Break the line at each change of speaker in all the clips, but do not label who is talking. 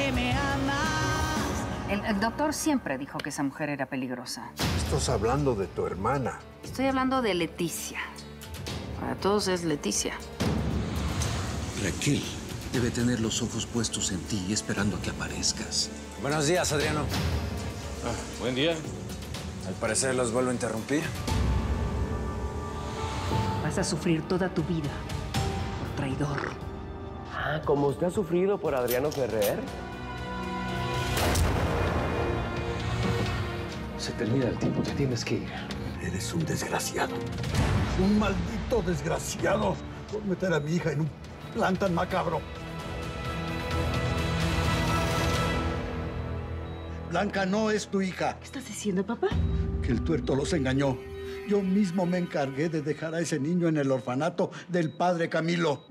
que me amas.
El doctor siempre dijo que esa mujer era peligrosa.
Estás hablando de tu hermana.
Estoy hablando de Leticia. Para todos es Leticia.
Raquel debe tener los ojos puestos en ti, esperando a que aparezcas.
Buenos días, Adriano.
Buen día.
Al parecer los vuelvo a interrumpir.
Vas a sufrir toda tu vida por traidor.
Ah, ¿como usted ha sufrido por Adriano Ferrer?
Se termina el tiempo, te tienes que ir.
Eres un desgraciado. Un maldito desgraciado por meter a mi hija en un plan tan macabro. Blanca no es tu hija.
¿Qué estás diciendo, papá?
Que el tuerto los engañó. Yo mismo me encargué de dejar a ese niño en el orfanato del padre Camilo.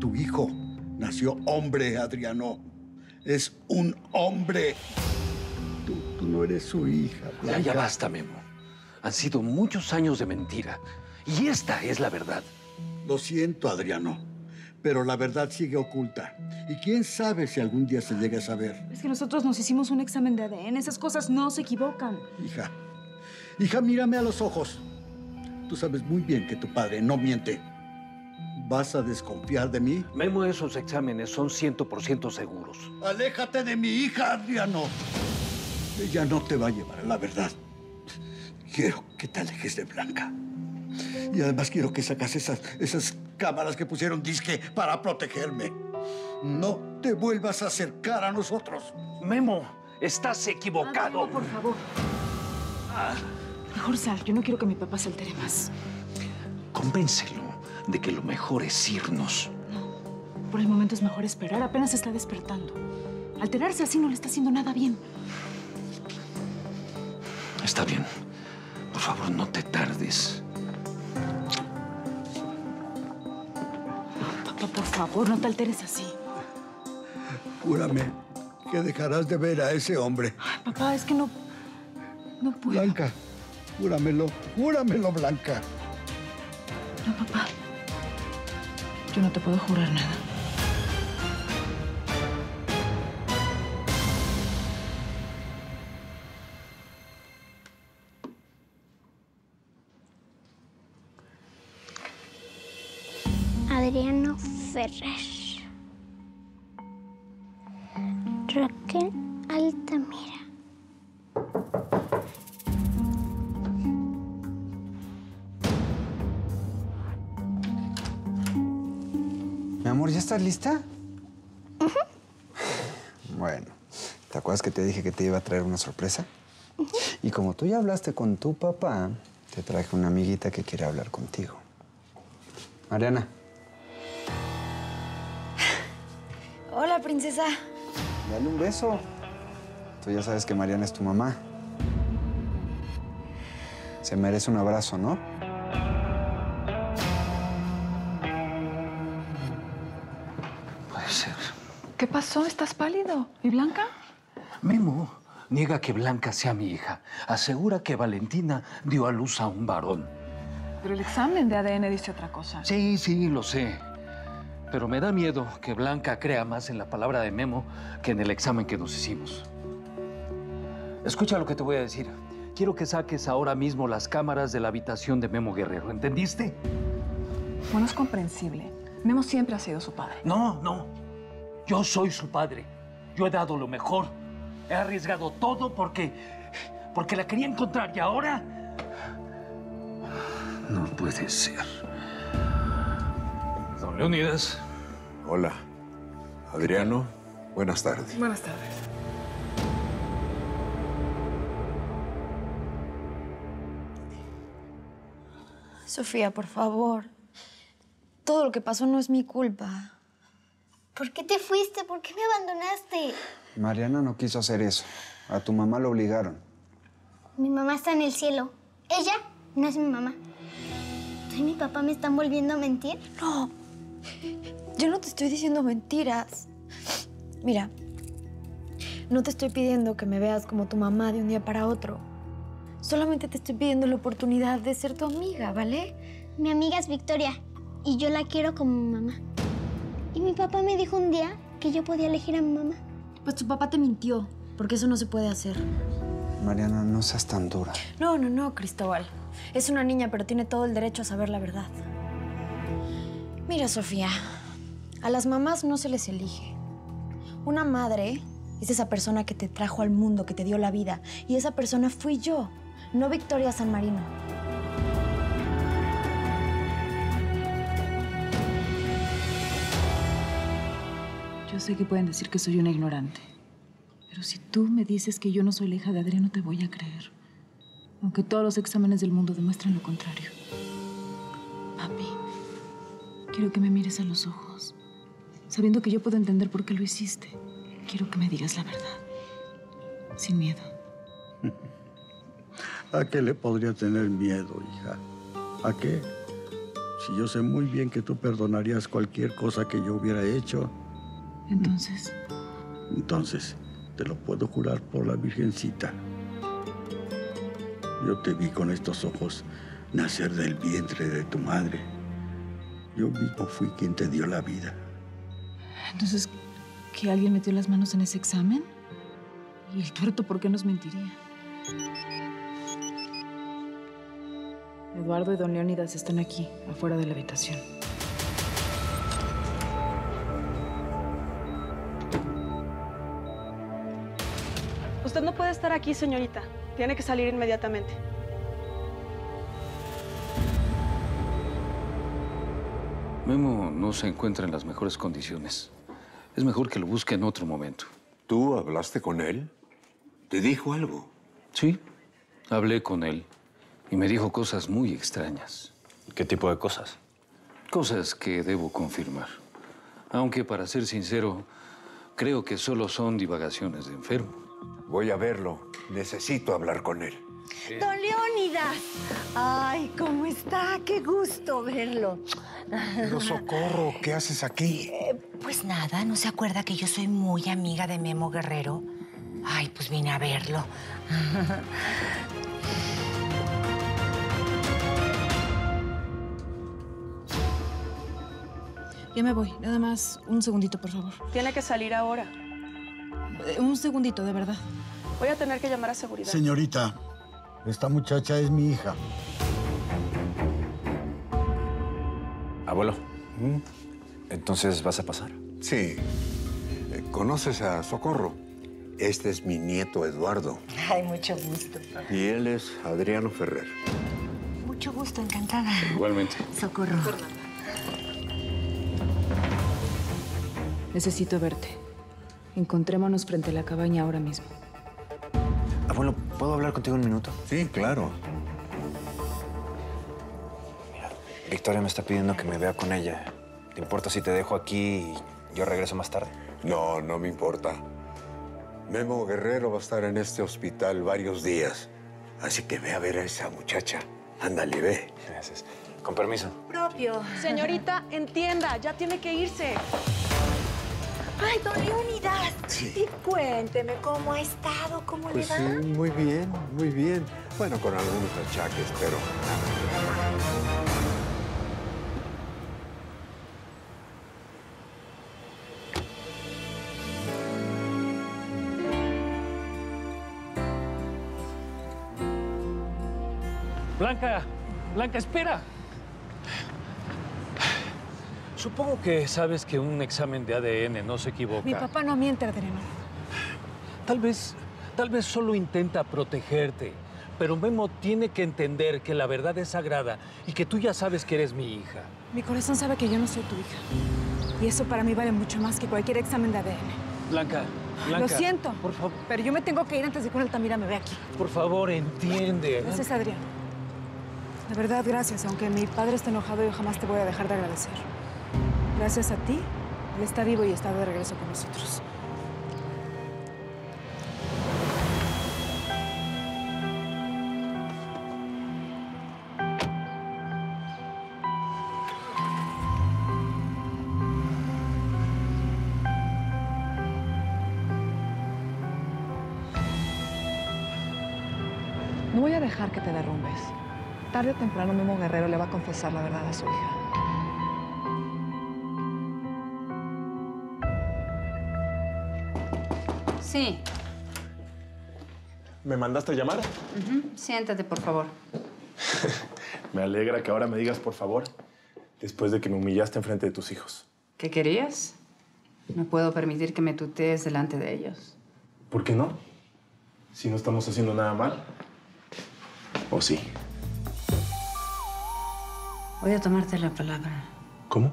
Tu hijo nació hombre, Adriano. Es un hombre. Tú no eres su hija, Blanca.
Ya basta, Memo. Han sido muchos años de mentira. Y esta es la verdad.
Lo siento, Adriano, pero la verdad sigue oculta. Y quién sabe si algún día se llegue a saber.
Es que nosotros nos hicimos un examen de ADN. Esas cosas no se equivocan.
Hija, mírame a los ojos. Tú sabes muy bien que tu padre no miente. ¿Vas a desconfiar de mí?
Memo, esos exámenes son 100% seguros.
Aléjate de mi hija, Adriano. Ella no te va a llevar a la verdad. Quiero que te alejes de Blanca. Y además quiero que sacas esas cámaras que pusieron disque para protegerme. No te vuelvas a acercar a nosotros.
Memo, estás equivocado.
Adriano, por favor. Mejor sal. Yo no quiero que mi papá se altere más.
Convéncelo de que lo mejor es irnos.
No. Por el momento es mejor esperar. Apenas se está despertando. Alterarse así no le está haciendo nada bien.
Está bien. Por favor, no te tardes.
Papá, por favor, no te alteres así.
Júrame que dejarás de ver a ese hombre.
Ay, papá, es que no puedo.
Blanca, júramelo, Blanca.
No, papá. Yo no te puedo jurar nada.
Adriano Ferrer. Raquel Altamira.
Mi amor, ¿ya estás lista? Bueno, ¿te acuerdas que te dije que te iba a traer una sorpresa? Y como tú ya hablaste con tu papá, te traje una amiguita que quiere hablar contigo. Mariana.
Hola, princesa.
Dale un beso. Tú ya sabes que Mariana es tu mamá. Se merece un abrazo, ¿no?
Puede ser.
¿Qué pasó? ¿Estás pálido? ¿Y Blanca?
Memo niega que Blanca sea mi hija. Asegura que Valentina dio a luz a un varón.
Pero el examen de ADN dice otra cosa.
Sí, lo sé. Pero me da miedo que Blanca crea más en la palabra de Memo que en el examen que nos hicimos. Escucha lo que te voy a decir. Quiero que saques ahora mismo las cámaras de la habitación de Memo Guerrero. ¿Entendiste?
Bueno, es comprensible. Memo siempre ha sido su padre.
No. Yo soy su padre. Yo he dado lo mejor. He arriesgado todo porque la quería encontrar. ¿Y ahora? No puede ser. Don Leonidas.
Hola. Adriano, buenas tardes.
Buenas tardes.
Sofía, por favor. Todo lo que pasó no es mi culpa.
¿Por qué te fuiste? ¿Por qué me abandonaste?
Mariana no quiso hacer eso. A tu mamá lo obligaron.
Mi mamá está en el cielo. Ella no es mi mamá. ¿Tú y mi papá me están volviendo a mentir?
No. Yo no te estoy diciendo mentiras. Mira, no te estoy pidiendo que me veas como tu mamá de un día para otro. Solamente te estoy pidiendo la oportunidad de ser tu amiga, ¿vale?
Mi amiga es Victoria y yo la quiero como mi mamá. Y mi papá me dijo un día que yo podía elegir a mi mamá.
Pues tu papá te mintió, porque eso no se puede hacer.
Mariana, no seas tan dura.
No, Cristóbal. Es una niña, pero tiene todo el derecho a saber la verdad. Mira, Sofía, a las mamás no se les elige. Una madre es esa persona que te trajo al mundo, que te dio la vida. Y esa persona fui yo, no Victoria San Marino.
Yo sé que pueden decir que soy una ignorante. Pero si tú me dices que yo no soy la hija de Adriano, te voy a creer. Aunque todos los exámenes del mundo demuestren lo contrario. Papi, quiero que me mires a los ojos. Sabiendo que yo puedo entender por qué lo hiciste. Quiero que me digas la verdad. Sin miedo.
¿A qué le podría tener miedo, hija? ¿A qué? Si yo sé muy bien que tú perdonarías cualquier cosa que yo hubiera hecho.
Entonces,
te lo puedo jurar por la Virgencita. Yo te vi con estos ojos nacer del vientre de tu madre. Yo mismo fui quien te dio la vida.
entonces, ¿que alguien metió las manos en ese examen? ¿Y el tuerto por qué nos mentiría? Eduardo y don Leónidas están aquí, afuera de la habitación.
Usted no puede estar aquí, señorita. Tiene que salir inmediatamente.
Memo no se encuentra en las mejores condiciones. Es mejor que lo busque en otro momento.
¿Tú hablaste con él? ¿Te dijo algo?
Sí, hablé con él y me dijo cosas muy extrañas.
¿Qué tipo de cosas?
Cosas que debo confirmar. Aunque, para ser sincero, creo que solo son divagaciones de enfermo.
Voy a verlo. Necesito hablar con él.
¡Don Leónidas! ¡Ay, cómo está! ¡Qué gusto verlo!
Pero Socorro, ¿qué haces aquí?
Pues nada, ¿no se acuerda que yo soy muy amiga de Memo Guerrero? Ay, pues vine a verlo.
Ya me voy. Nada más un segundito, por favor.
Tiene que salir ahora.
Un segundito, de verdad.
Voy a tener que llamar a seguridad.
Señorita, esta muchacha es mi hija.
Abuelo, ¿entonces vas a pasar?
Sí. ¿Conoces a Socorro? Este es mi nieto Eduardo.
Ay, mucho gusto.
Y él es Adriano Ferrer.
Mucho gusto, encantada.
Igualmente.
Socorro.
Necesito verte. Encontrémonos frente a la cabaña ahora mismo.
Abuelo, ¿puedo hablar contigo un minuto?
Sí, claro.
Mira, Victoria me está pidiendo que me vea con ella. ¿Te importa si te dejo aquí y yo regreso más tarde?
No, no me importa. Memo Guerrero va a estar en este hospital varios días. Así que ve a ver a esa muchacha. Ándale, ve.
Gracias. Con permiso.
Propio.
Señorita, entienda, ya tiene que irse.
Ay, don Leónidas.
Sí.
Y cuénteme cómo ha estado, cómo
Pues
le va.
sí, muy bien, muy bien. Bueno, con algunos achaques, pero...
Blanca, espera. Supongo que sabes que un examen de ADN no se equivoca.
Mi papá no miente, Adriano.
Tal vez solo intenta protegerte. Pero Memo tiene que entender que la verdad es sagrada y que tú ya sabes que eres mi hija.
Mi corazón sabe que yo no soy tu hija. Y eso para mí vale mucho más que cualquier examen de ADN.
Blanca.
Lo siento,
por favor.
pero yo me tengo que ir antes de que una Altamira me vea aquí.
Por favor, entiende.
Gracias, Adrián. De verdad, gracias. Aunque mi padre esté enojado, yo jamás te voy a dejar de agradecer. Gracias a ti, él está vivo y está de regreso con nosotros.
No voy a dejar que te derrumbes. Tarde o temprano Memo Guerrero le va a confesar la verdad a su hija.
Sí.
¿Me mandaste a llamar?
Siéntate, por favor.
Me alegra que ahora me digas por favor, después de que me humillaste enfrente de tus hijos.
¿Qué querías? No puedo permitir que me tutees delante de ellos.
¿Por qué no? Si no estamos haciendo nada mal. ¿O sí?
Voy a tomarte la palabra.
¿Cómo?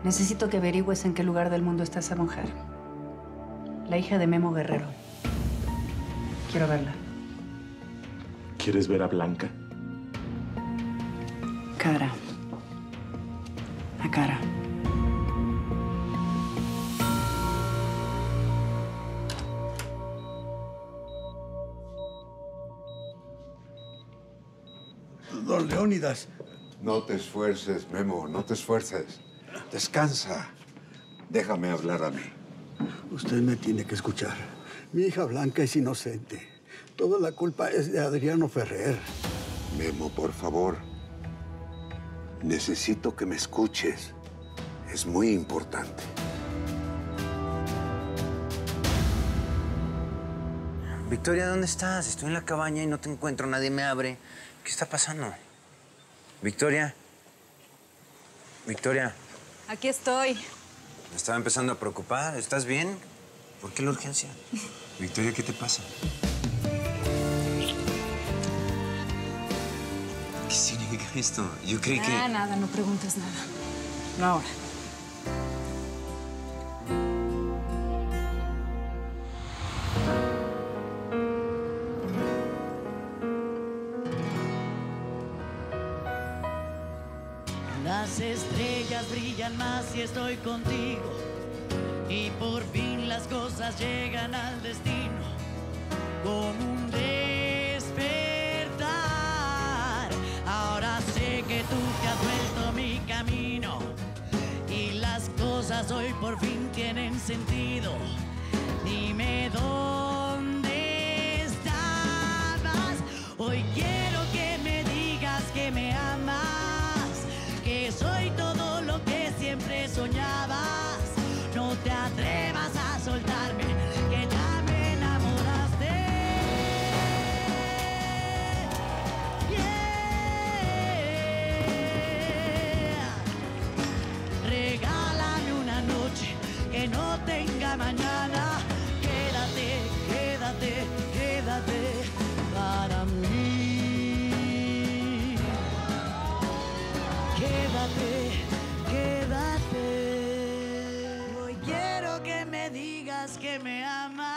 Necesito que averigües en qué lugar del mundo está esa mujer. La hija de Memo Guerrero. Quiero verla.
¿Quieres ver a Blanca?
Cara a cara.
Don Leónidas.
No te esfuerces, Memo, no te esfuerces. Descansa. Déjame hablar a mí.
Usted me tiene que escuchar. Mi hija Blanca es inocente. Toda la culpa es de Adriano Ferrer.
Memo, por favor. Necesito que me escuches. Es muy importante.
Victoria, ¿dónde estás? Estoy en la cabaña y no te encuentro. Nadie me abre. ¿Qué está pasando? Victoria. Victoria.
Aquí estoy.
Me estaba empezando a preocupar. ¿Estás bien? ¿Por qué la urgencia? Victoria, ¿qué te pasa? ¿Qué significa esto? Yo creí que...
Nada, no preguntes nada. No ahora.
Las estrellas brillan más si estoy contigo y por fin las cosas llegan al destino con un despertar. Ahora sé que tú te has vuelto mi camino y las cosas hoy por fin tienen sentido. Dime dónde estabas. Hoy quiero que me digas que me amas, que soy todo lo que siempre soñabas. No te atrevas a soltarme, que ya me enamoraste. Yeah. Regálame una noche que no tenga mañana. Quédate, quédate, quédate para mí. Quédate, quédate. Hoy quiero que me digas que me amas.